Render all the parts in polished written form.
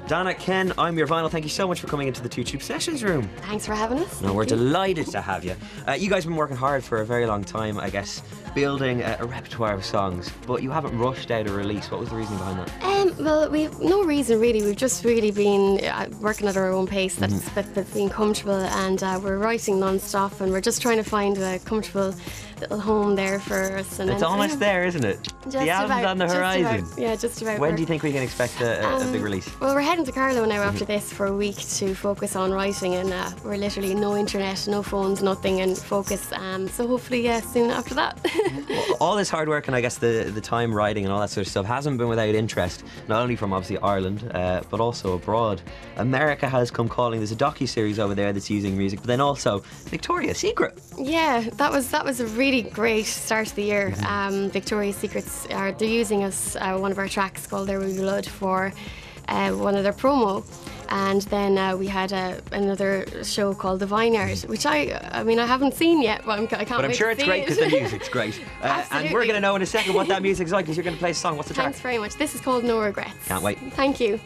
Dana, Ken, I'm your vinyl. Thank you so much for coming into the Two Tube Sessions room. Thanks for having us. No, we're delighted to have you. You guys have been working hard for a very long time, I guess, building a repertoire of songs, but you haven't rushed out a release. What was the reasoning behind that? Well, we've no reason really. We've just really been working at our own pace. That's been comfortable, and we're writing non-stop, and we're just trying to find a comfortable little home there for us. And it's almost there, isn't it? The album's on the horizon. Yeah, just about. When do you think we can expect a big release? Well, we're heading to Carlow now after this for a week to focus on writing, and we're literally no internet, no phones, nothing, and focus. So hopefully, soon after that. Well, all this hard work and I guess the time writing and all that sort of stuff hasn't been without interest, not only from obviously Ireland, but also abroad. America has come calling. There's a docu-series over there that's using music, but then also Victoria's Secret. Yeah, that was a really great start of the year. Victoria's Secrets they're using us one of our tracks called There Will Be Blood for one of their promo. And then we had another show called The Vineyard, which I mean I haven't seen yet, but I can't wait to see it. But I'm sure it's great because the music's great. And we're going to know in a second what that music's like because you're going to play a song. What's the track? Thanks very much. This is called No Regrets. Can't wait. Thank you.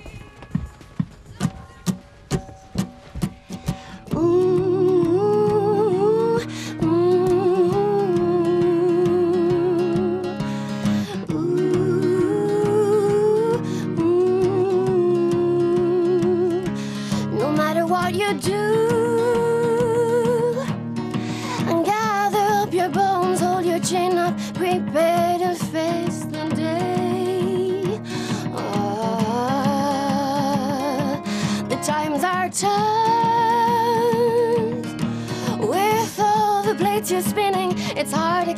What you do, and gather up your bones, hold your chin up, prepare to face the day. The times are tough, with all the plates you're spinning, it's hard